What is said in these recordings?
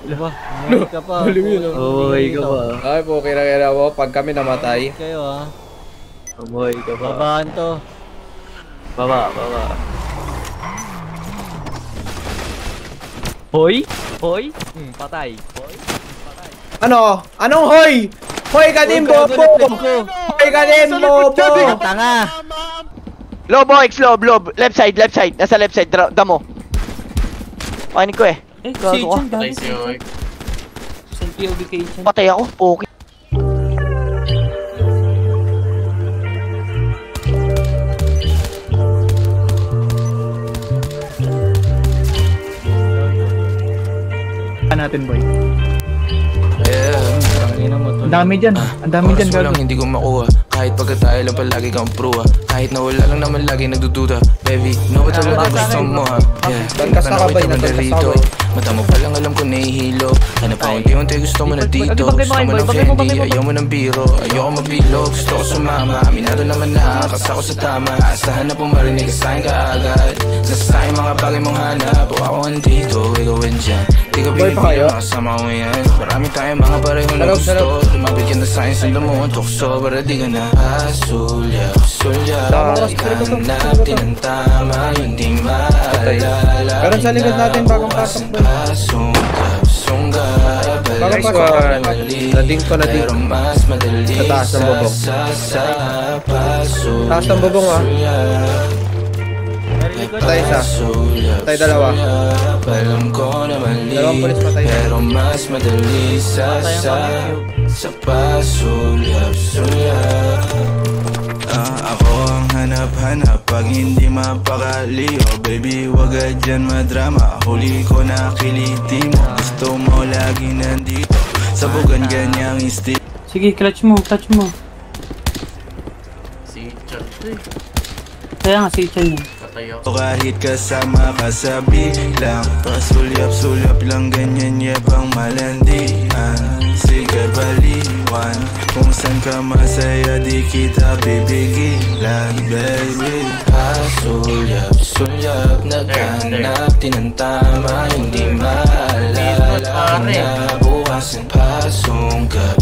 Diba? Umuwi ka pa. Umuwi ka pa. Ay po, kira mo pag kami namatay. Kayo ah. Umuwi ka pa. Babaan to. Baba. Hoy? Patay. Ano? Anong hoy? Hoy ka din, bobo! Hoy ka din, bobo! Tanga! Lobo, X-Lob. Left side. Nasa left side, damo. Pakinig ko eh. Si Chan, dami si Chan. Saan POV kay Chan? Patay ako, okay. Natin boy. Ang dami dyan. Ang dami dyan gago. Hindi ko makuha. Kahit pagka tayo lang palagi kang pruha. Kahit na wala lang naman lagi nagdududa. Baby, know what talaga gusto mo ha. Yeah, Nagkasakabay na dito. Mata mo palang alam ko nahihilo. Ano pa unti-unti gusto mo na dito. Gusto mo ng Fendi, ayaw mo ng biro. Ayoko mabilo, gusto ko sumama. Aminado naman na, kas ako sa tama. Asahan na pumarinig ka sa'kin kaagad. Nasa sa'kin mga bagay mong hanap. O ako andito, ikaw andyan. Di ka bibigyan, makasama ko yan. Marami tayong mga pareho na gusto. Lumapit ka na sa'kin, sundan mo ang tukso. Para di ka na sulyap. Ihanap din ang tama, hindi maalala. Karon sa likod natin, bagong pasok doon. Bagong pasok. Nading ko. Sa taas ng bubong. Taas ng bubong ah. Patay isa. Patay dalawa. Dalawang pulis patay. Pero mas madali sa pasulyap. Ako ang hanap-hanap pag hindi mapakali. Oh baby, wag ka dyan madrama. Huli ko na kiliti mo. Gusto mo lagi nandito. Sabugan ganyang stick. Sige, clutch mo. Si Chan. Kaya nga si Chan yun. Kahit kasama ka sa biglang pasulyap-sulyap lang ganyan yabang malandian. Sige baliwan kung saan ka masaya di kita bibigilan baby. Pasulyap-sulyap naghanap din ang tama. Hindi maalala na buwasan pasunggap.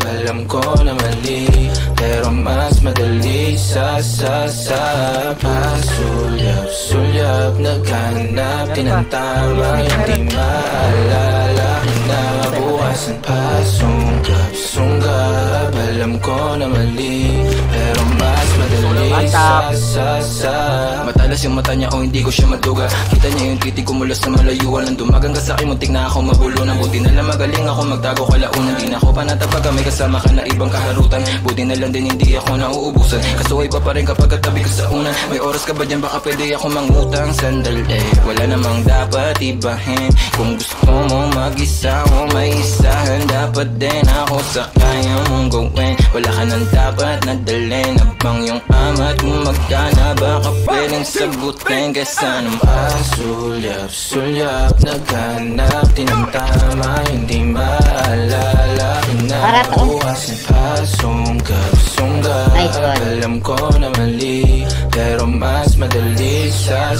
Alam ko na mali pero mas madali sa pasulyap naghanap din ang tama. Hindi maalala na buwasan pasunggap. Alam ko na mali pero mas madali sa matalas yung mata niya o hindi ko siya maduga. Kita niya yung titi ko mula sa malayuan. Nang dumagang ka sa'kin muntik na ako mabulunan. Buti na lang magaling ako magtago kalaunan. Di na ako panatapag may kasama ka na ibang kaharutan. Buti na lang din hindi ako nauubusan. Kasuway pa rin kapag katabi ko sa unan. May oras ka ba dyan baka pwede ako mangutang sandali. Wala namang dapat ibahin. Kung gusto mo mag-isa o may isahan, dapat din ako sa kaya mong gawin. Wala ka nang dapat nadalhin. Abang yung amat mo magkana baka pwedeng sagutin. Kesa nang pasulyap naghanap din ang tama. Hindi maalala na buwasan pasunggap. Alam ko na mali pero mas madali sa